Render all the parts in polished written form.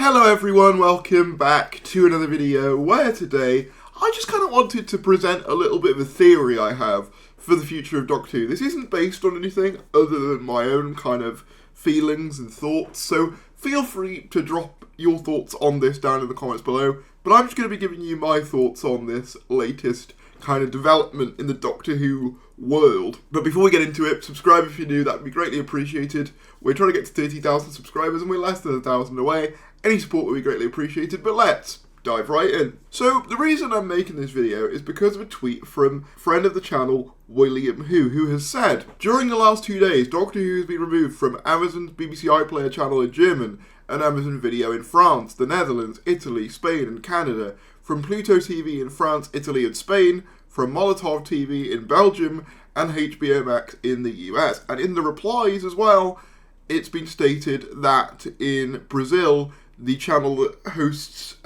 Hello everyone, welcome back to another video where today I just kind of wanted to present a little bit of a theory I have for the future of Doctor Who. This isn't based on anything other than my own kind of feelings and thoughts, so feel free to drop your thoughts on this down in the comments below, but I'm just going to be giving you my thoughts on this latest kind of development in the Doctor Who world. But before we get into it, subscribe if you're new, that would be greatly appreciated. We're trying to get to 30,000 subscribers and we're less than 1,000 away. Any support would be greatly appreciated, but let's dive right in. So, the reason I'm making this video is because of a tweet from friend of the channel, William who has said, during the last 2 days, Doctor Who has been removed from Amazon's BBC iPlayer channel in German and Amazon Video in France, the Netherlands, Italy, Spain and Canada, from Pluto TV in France, Italy and Spain, from Molotov TV in Belgium, and HBO Max in the US. And in the replies as well, it's been stated that in Brazil, the channel that hosts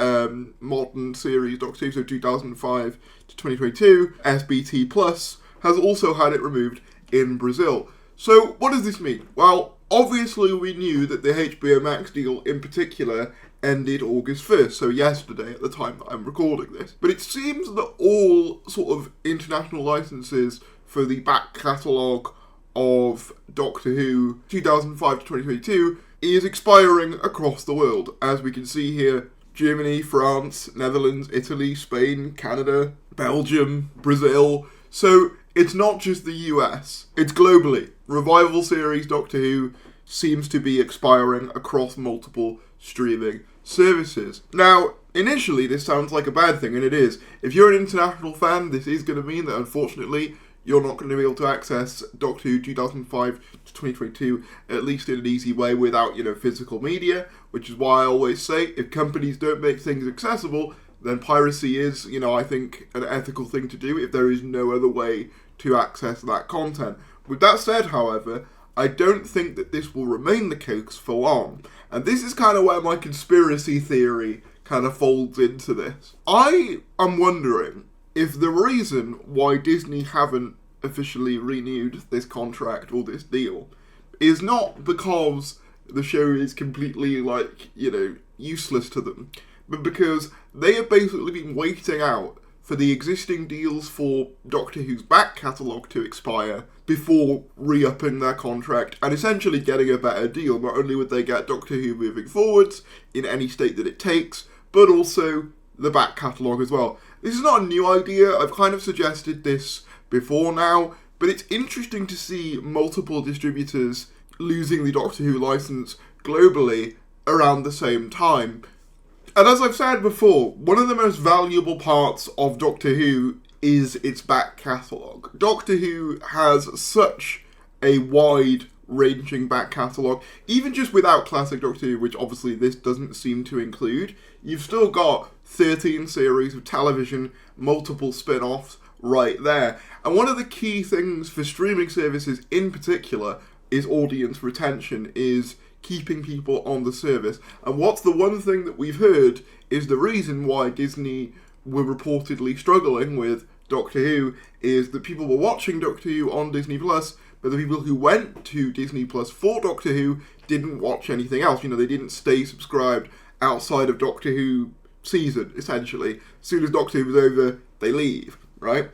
modern series Doctor Who, so 2005 to 2022, SBT Plus, has also had it removed in Brazil. So what does this mean? Well, obviously we knew that the HBO Max deal in particular ended August 1st, so yesterday at the time that I'm recording this. But it seems that all sort of international licenses for the back catalogue of Doctor Who 2005 to 2022 is expiring across the world. As we can see here, Germany, France, Netherlands, Italy, Spain, Canada, Belgium, Brazil. So it's not just the US, it's globally. Revival series Doctor Who seems to be expiring across multiple streaming services. Now, initially this sounds like a bad thing, and it is. If you're an international fan, this is going to mean that unfortunately you're not going to be able to access Doctor Who 2005 to 2022, at least in an easy way, without, physical media, which is why I always say, if companies don't make things accessible, then piracy is, I think, an ethical thing to do if there is no other way to access that content. With that said, however, I don't think that this will remain the case for long. And this is kind of where my conspiracy theory kind of folds into this. I am wondering if the reason why Disney haven't officially renewed this contract or this deal is not because the show is completely, useless to them, but because they have basically been waiting out for the existing deals for Doctor Who's back catalogue to expire before re-upping their contract and essentially getting a better deal. Not only would they get Doctor Who moving forwards in any state that it takes, but also the back catalogue as well. This is not a new idea, I've kind of suggested this before now, but it's interesting to see multiple distributors losing the Doctor Who license globally around the same time. And as I've said before, one of the most valuable parts of Doctor Who is its back catalogue. Doctor Who has such a wide-ranging back catalogue, even just without classic Doctor Who, which obviously this doesn't seem to include. You've still got 13 series of television, multiple spin-offs right there. And one of the key things for streaming services in particular is audience retention, is keeping people on the service. And what's the one thing that we've heard is the reason why Disney were reportedly struggling with Doctor Who is that people were watching Doctor Who on Disney Plus, but the people who went to Disney Plus for Doctor Who didn't watch anything else. They didn't stay subscribed outside of Doctor Who season, essentially. As soon as Doctor Who was over, they leave, right?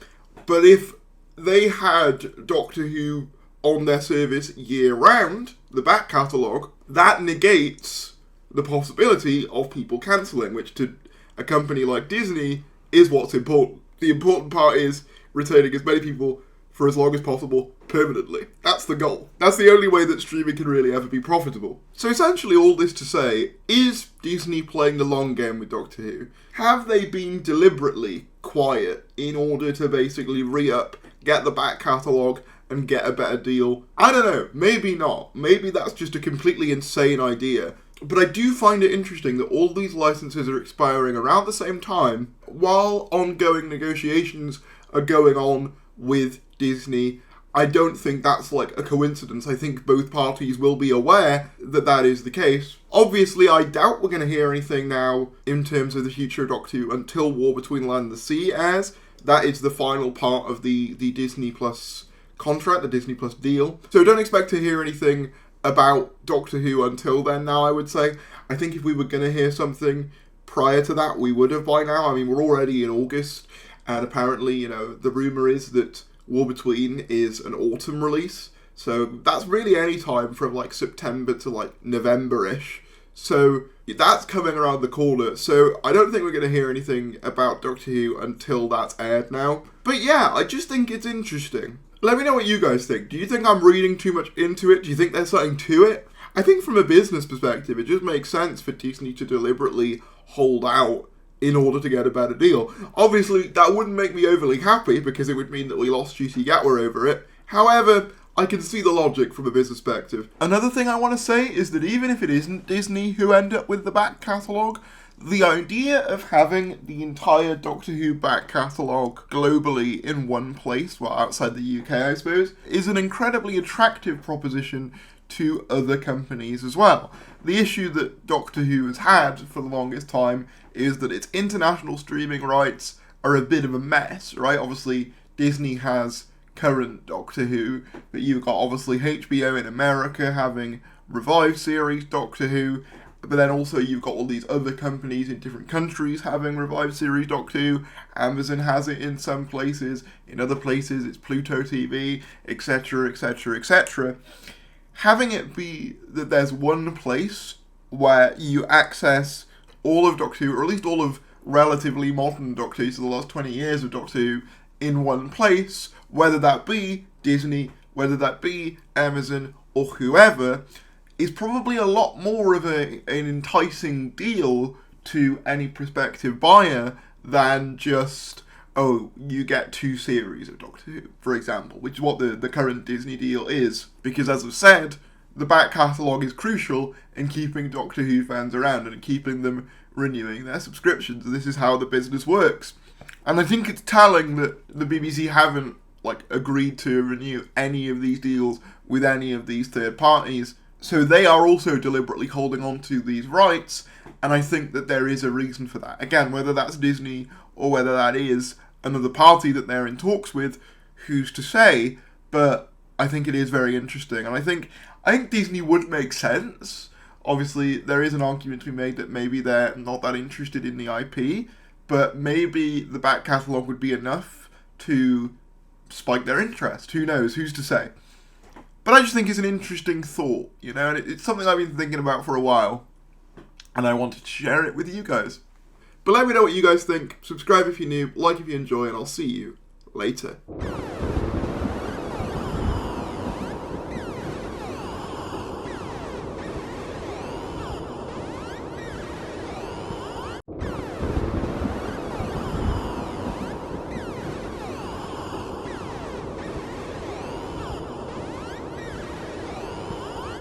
But if they had Doctor Who on their service year-round, the back catalogue, that negates the possibility of people cancelling, which to a company like Disney is what's important. The important part is retaining as many people for as long as possible, permanently. That's the goal. That's the only way that streaming can really ever be profitable. So essentially all this to say, is Disney playing the long game with Doctor Who? Have they been deliberately quiet in order to basically re-up, get the back catalogue, and get a better deal? I don't know, maybe not. Maybe that's just a completely insane idea. But I do find it interesting that all these licenses are expiring around the same time, while ongoing negotiations are going on with Disney. I don't think that's a coincidence. I think both parties will be aware that that is the case. Obviously, I doubt we're going to hear anything now in terms of the future of Doctor Who until War Between Land and the Sea airs. That is the final part of the Disney Plus contract, the Disney Plus deal. So don't expect to hear anything about Doctor Who until then now, I would say. I think if we were going to hear something prior to that, we would have by now. I mean, we're already in August, and apparently, you know, the rumour is that War Between is an autumn release. So that's really any time from like September to like November-ish. So that's coming around the corner. So I don't think we're going to hear anything about Doctor Who until that's aired now. But yeah, I just think it's interesting. Let me know what you guys think. Do you think I'm reading too much into it? Do you think there's something to it? I think from a business perspective, it just makes sense for Disney to deliberately hold out in order to get a better deal. Obviously, that wouldn't make me overly happy because it would mean that we lost Juicy Gatwa over it. However, I can see the logic from a business perspective. Another thing I want to say is that even if it isn't Disney who end up with the back catalogue, the idea of having the entire Doctor Who back catalogue globally in one place, well, outside the UK, I suppose, is an incredibly attractive proposition to other companies as well. The issue that Doctor Who has had for the longest time is that its international streaming rights are a bit of a mess, right? Obviously, Disney has current Doctor Who, but you've got obviously HBO in America having revived series Doctor Who, but then also you've got all these other companies in different countries having revived series Doctor Who. Amazon has it in some places, in other places it's Pluto TV, etc, etc, etc. Having it be that there's one place where you access all of Doctor Who, or at least all of relatively modern Doctor Who, so the last 20 years of Doctor Who, in one place, whether that be Disney, whether that be Amazon, or whoever, is probably a lot more of an enticing deal to any prospective buyer than just, oh, you get 2 series of Doctor Who, for example, which is what the current Disney deal is. Because as I've said, the back catalogue is crucial in keeping Doctor Who fans around and keeping them renewing their subscriptions. This is how the business works. And I think it's telling that the BBC haven't agreed to renew any of these deals with any of these third parties. So they are also deliberately holding on to these rights, and I think that there is a reason for that. Again, whether that's Disney or whether that is another party that they're in talks with, who's to say, but I think it is very interesting. And I think Disney would make sense. Obviously, there is an argument to be made that maybe they're not that interested in the IP, but maybe the back catalogue would be enough to spike their interest. Who knows? Who's to say? But I just think it's an interesting thought, you know, and it's something I've been thinking about for a while, and I wanted to share it with you guys. But let me know what you guys think. Subscribe if you're new, like if you enjoy, and I'll see you later.